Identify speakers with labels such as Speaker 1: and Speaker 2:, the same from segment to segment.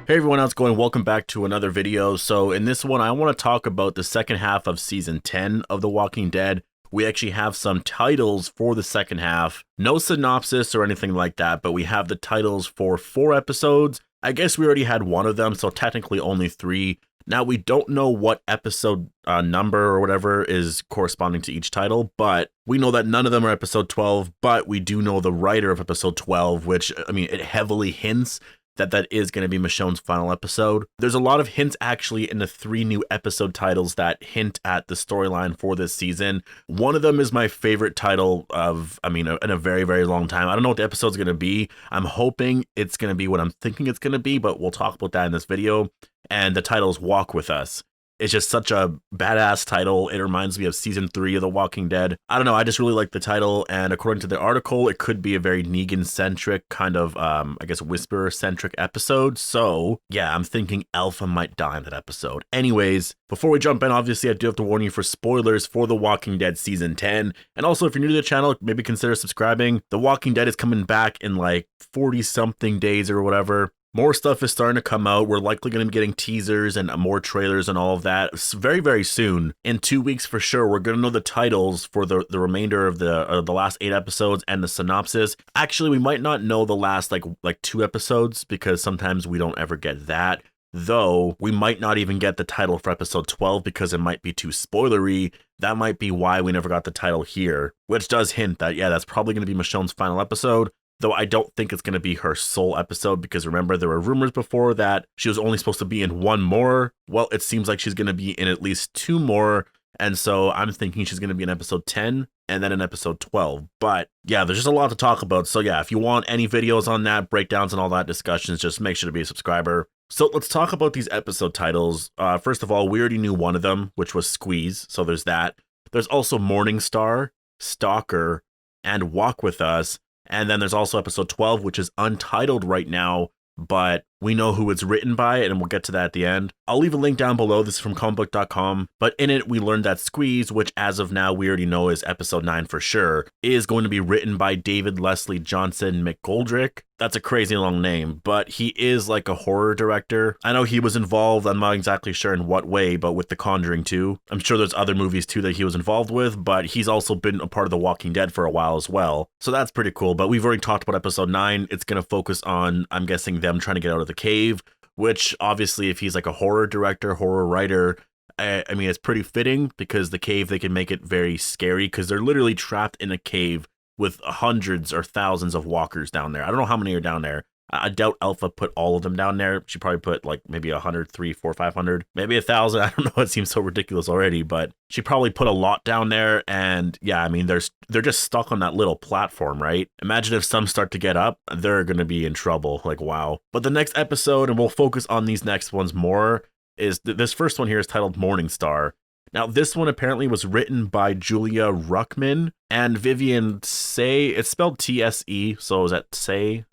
Speaker 1: Hey everyone, how's it going? Welcome back to another video. So in this one, I want to talk about the second half of season 10 of The Walking Dead. We actually have some titles for the second half. No synopsis or anything like that, but we have the titles for 4 episodes. I guess we already had one of them, so technically only 3. Now, we don't know what episode number or whatever is corresponding to each title, but we know that none of them are episode 12, but we do know the writer of episode 12, which, I mean, it heavily hints that is going to be Michonne's final episode. There's a lot of hints actually in the 3 new episode titles that hint at the storyline for this season. One of them is my favorite title of, in a very, very long time. I don't know what the episode's going to be. I'm hoping it's going to be what I'm thinking it's going to be, but we'll talk about that in this video. And the title is Walk With Us. It's just such a badass title. It reminds me of season 3 of The Walking Dead. I don't know, I just really like the title, and according to the article, it could be a very Negan-centric, kind of, Whisperer-centric episode. So, yeah, I'm thinking Alpha might die in that episode. Anyways, before we jump in, obviously, I do have to warn you for spoilers for The Walking Dead Season 10. And also, if you're new to the channel, maybe consider subscribing. The Walking Dead is coming back in like 40-something days or whatever. More stuff is starting to come out. We're likely going to be getting teasers and more trailers and all of that very, very soon. In 2 weeks for sure, we're going to know the titles for the remainder of the last 8 episodes and the synopsis. Actually, we might not know the last like 2 episodes because sometimes we don't ever get that. Though we might not even get the title for episode 12 because it might be too spoilery. That might be why we never got the title here, which does hint that, yeah, that's probably going to be Michonne's final episode. Though I don't think it's going to be her sole episode because remember, there were rumors before that she was only supposed to be in 1 more. Well, it seems like she's going to be in at least 2 more. And so I'm thinking she's going to be in episode 10 and then in episode 12. But yeah, there's just a lot to talk about. So yeah, if you want any videos on that, breakdowns and all that discussions, just make sure to be a subscriber. So let's talk about these episode titles. First of all, we already knew one of them, which was Squeeze. So there's that. There's also Morningstar, Stalker, and Walk With Us. And then there's also episode 12, which is untitled right now, but we know who it's written by, and we'll get to that at the end. I'll leave a link down below. This is from comicbook.com, but in it, we learned that Squeeze, which as of now, we already know is episode 9 for sure, is going to be written by David Leslie Johnson McGoldrick. That's a crazy long name, but he is like a horror director. I know he was involved, I'm not exactly sure in what way, but with The Conjuring 2. I'm sure there's other movies too that he was involved with, but he's also been a part of The Walking Dead for a while as well. So that's pretty cool, but we've already talked about episode 9. It's going to focus on, I'm guessing, them trying to get out of the cave, which obviously if he's like a horror director, horror writer, I mean, it's pretty fitting because the cave, they can make it very scary because they're literally trapped in a cave with hundreds or thousands of walkers down there. I don't know how many are down there. I doubt Alpha put all of them down there. She probably put like maybe 100, 300, 400, 500, maybe 1,000. I don't know. It seems so ridiculous already, but she probably put a lot down there. And yeah, I mean, they're just stuck on that little platform, right? Imagine if some start to get up, they're going to be in trouble. Like, wow. But the next episode, and we'll focus on these next ones more, is this first one here is titled Morningstar. Now, this one apparently was written by Julia Ruckman and Vivian Say. It's spelled T-S-E, so is that Say?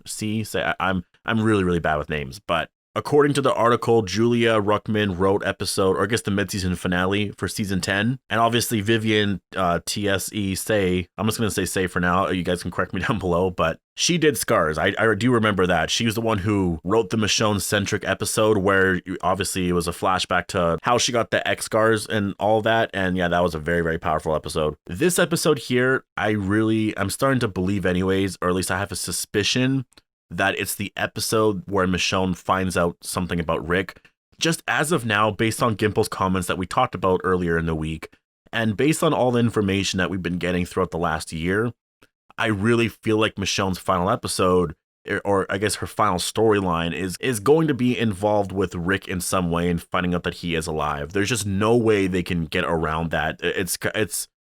Speaker 1: I'm really, really bad with names, but according to the article, Julia Ruckman wrote episode, or I guess the mid-season finale for season 10. And obviously Vivian T-S-E Say, I'm just going to say Say for now. You guys can correct me down below, but she did Scars. I do remember that. She was the one who wrote the Michonne-centric episode where obviously it was a flashback to how she got the X scars and all that. And yeah, that was a very, very powerful episode. This episode here, I'm starting to believe anyways, or at least I have a suspicion that it's the episode where Michonne finds out something about Rick. Just as of now, based on Gimple's comments that we talked about earlier in the week, and based on all the information that we've been getting throughout the last year, I really feel like Michonne's final episode, or I guess her final storyline, is going to be involved with Rick in some way and finding out that he is alive. There's just no way they can get around that.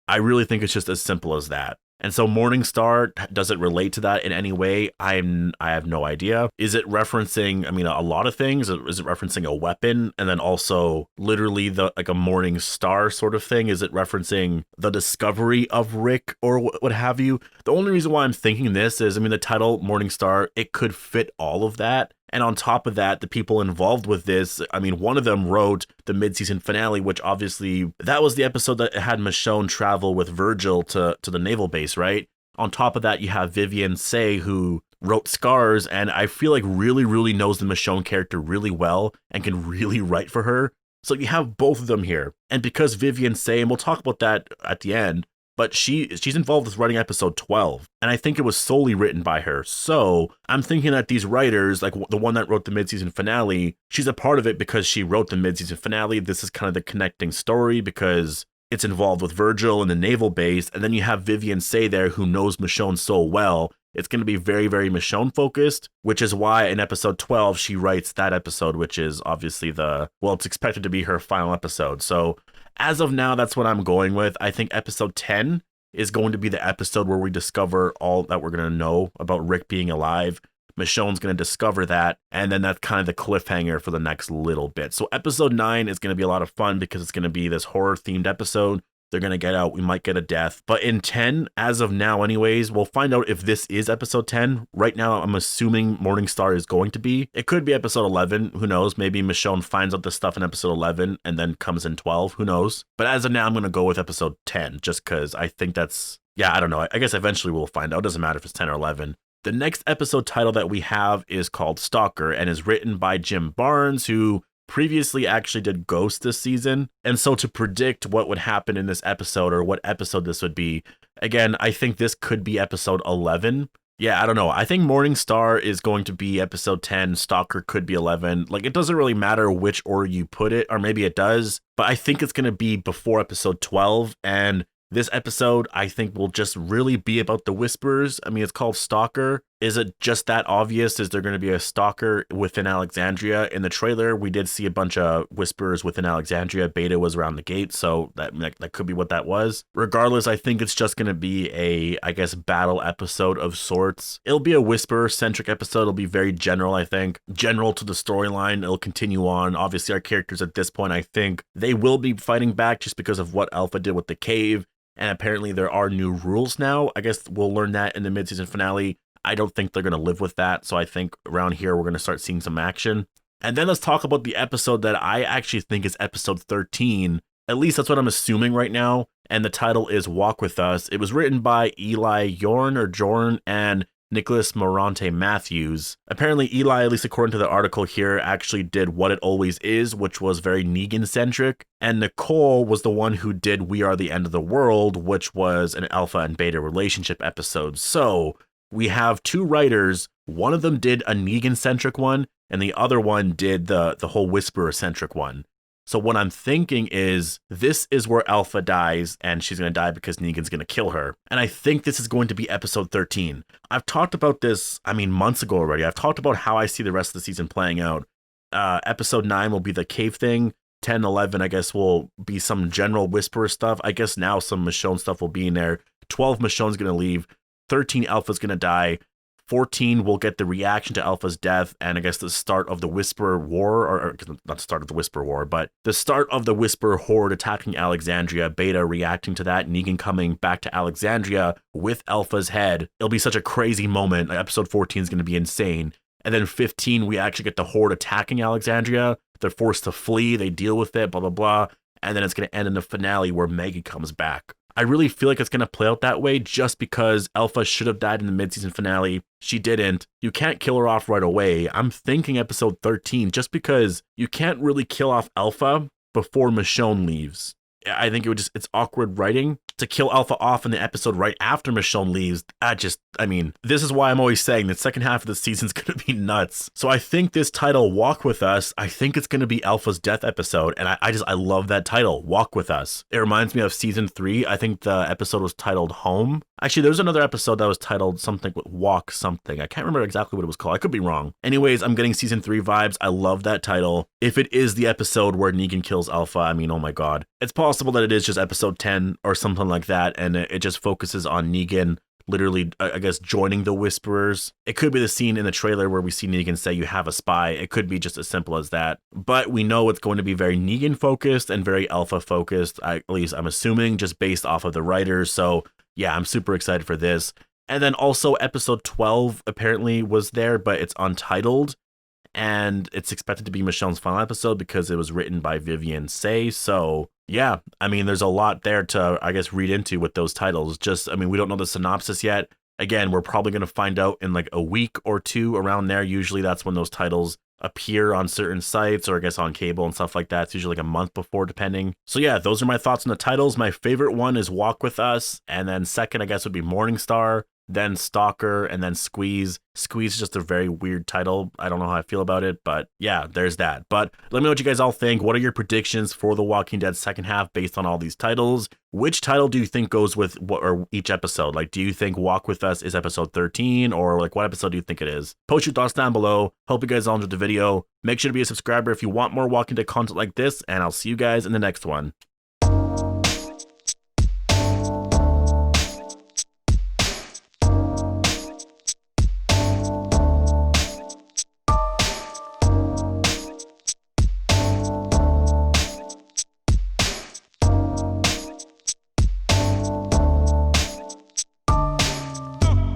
Speaker 1: I really think it's just as simple as that. And so Morningstar, does it relate to that in any way? I have no idea. Is it referencing, a lot of things? Is it referencing a weapon? And then also literally like a morning star sort of thing? Is it referencing the discovery of Rick or what have you? The only reason why I'm thinking this is, the title Morningstar, it could fit all of that. And on top of that, the people involved with this, one of them wrote the mid-season finale, which obviously, that was the episode that had Michonne travel with Virgil to the naval base, right? On top of that, you have Vivian Say, who wrote Scars, and I feel like really knows the Michonne character really well and can really write for her. So you have both of them here. And because Vivian Say, and we'll talk about that at the end, but she's involved with writing episode 12, and I think it was solely written by her. So I'm thinking that these writers, like the one that wrote the mid-season finale, she's a part of it because she wrote the mid-season finale. This is kind of the connecting story because it's involved with Virgil and the naval base, and then you have Vivian Say there who knows Michonne so well. It's going to be very Michonne focused, which is why in episode 12 she writes that episode, which is obviously it's expected to be her final episode. So as of now, that's what I'm going with. I think episode 10 is going to be the episode where we discover all that we're going to know about Rick being alive. Michonne's going to discover that, and then that's kind of the cliffhanger for the next little bit. So episode 9 is going to be a lot of fun because it's going to be this horror-themed episode. They're going to get out. We might get a death. But in 10, as of now anyways, we'll find out if this is episode 10. Right now, I'm assuming Morningstar is going to be. It could be episode 11. Who knows? Maybe Michonne finds out the stuff in episode 11 and then comes in 12. Who knows? But as of now, I'm going to go with episode 10 just because I think that's... Yeah, I don't know. I guess eventually we'll find out. It doesn't matter if it's 10 or 11. The next episode title that we have is called Stalker and is written by Jim Barnes, who previously actually did Ghost this season. And so to predict what would happen in this episode or what episode this would be, again, I think this could be episode 11. Yeah, I don't know. I think Morningstar is going to be episode 10. Stalker could be 11. Like, it doesn't really matter which order you put it, or maybe it does, but I think it's going to be before episode 12. And this episode, I think, will just really be about the Whisperers. I mean, it's called Stalker. Is it just that obvious? Is there going to be a stalker within Alexandria? In the trailer, we did see a bunch of Whisperers within Alexandria. Beta was around the gate, so that could be what that was. Regardless, I think it's just going to be a, I guess, battle episode of sorts. It'll be a Whisperer-centric episode. It'll be very general, I think. General to the storyline. It'll continue on. Obviously, our characters at this point, I think, they will be fighting back just because of what Alpha did with the cave. And apparently there are new rules now. I guess we'll learn that in the mid-season finale. I don't think they're going to live with that. So I think around here, we're going to start seeing some action. And then let's talk about the episode that I actually think is episode 13. At least that's what I'm assuming right now. And the title is Walk With Us. It was written by Eli Jorn and Nicholas Morante Matthews. Apparently Eli, at least according to the article here, actually did What It Always Is, which was very Negan-centric. And Nicole was the one who did We Are the End of the World, which was an alpha and beta relationship episode. So we have two writers. One of them did a Negan-centric one, and the other one did the whole Whisperer-centric one. So what I'm thinking is this is where Alpha dies, and she's going to die because Negan's going to kill her. And I think this is going to be episode 13. I've talked about this, months ago already. I've talked about how I see the rest of the season playing out. Episode 9 will be the cave thing. 10, 11, I guess, will be some general Whisperer stuff. I guess now some Michonne stuff will be in there. 12, Michonne's going to leave. 13, Alpha's going to die. 14 will get the reaction to Alpha's death, and I guess the start of the Whisperer War, or not the start of the Whisperer War, but the start of the Whisperer Horde attacking Alexandria, Beta reacting to that, Negan coming back to Alexandria with Alpha's head. It'll be such a crazy moment. Episode 14 is going to be insane. And then 15, we actually get the Horde attacking Alexandria. They're forced to flee, they deal with it, blah, blah, blah. And then it's going to end in the finale where Maggie comes back. I really feel like it's going to play out that way just because Alpha should have died in the mid-season finale. She didn't. You can't kill her off right away. I'm thinking episode 13 just because you can't really kill off Alpha before Michonne leaves. I think it's awkward writing to kill Alpha off in the episode right after Michonne leaves. This is why I'm always saying the second half of the season's going to be nuts. So I think this title, Walk With Us, I think it's going to be Alpha's death episode. And I love that title, Walk With Us. It reminds me of season 3. I think the episode was titled Home. Actually, there was another episode that was titled something with Walk something. I can't remember exactly what it was called. I could be wrong. Anyways, I'm getting season 3 vibes. I love that title. If it is the episode where Negan kills Alpha, oh my God. It's possible that it is just episode 10 or something like that, and it just focuses on Negan literally, I guess, joining the Whisperers. It could be the scene in the trailer where we see Negan say, "You have a spy." It could be just as simple as that. But we know it's going to be very Negan focused and very Alpha focused, at least I'm assuming, just based off of the writers. So yeah, I'm super excited for this. And then also episode 12 apparently was there, but it's untitled. And it's expected to be Michonne's final episode because it was written by Vivian Say. So yeah, there's a lot there to, I guess, read into with those titles. We don't know the synopsis yet. Again, we're probably going to find out in like a week or two around there. Usually that's when those titles appear on certain sites, or I guess on cable and stuff like that. It's usually like a month before, depending. So yeah, those are my thoughts on the titles. My favorite one is Walk With Us, and then second, I guess, would be Morningstar, then Stalker, and then Squeeze. Squeeze is just a very weird title. I don't know how I feel about it, but yeah, there's that. But let me know what you guys all think. What are your predictions for The Walking Dead second half based on all these titles? Which title do you think goes with what, or each episode? Like, do you think Walk With Us is episode 13, or like what episode do you think it is? Post your thoughts down below. Hope you guys all enjoyed the video. Make sure to be a subscriber if you want more Walking Dead content like this, and I'll see you guys in the next one.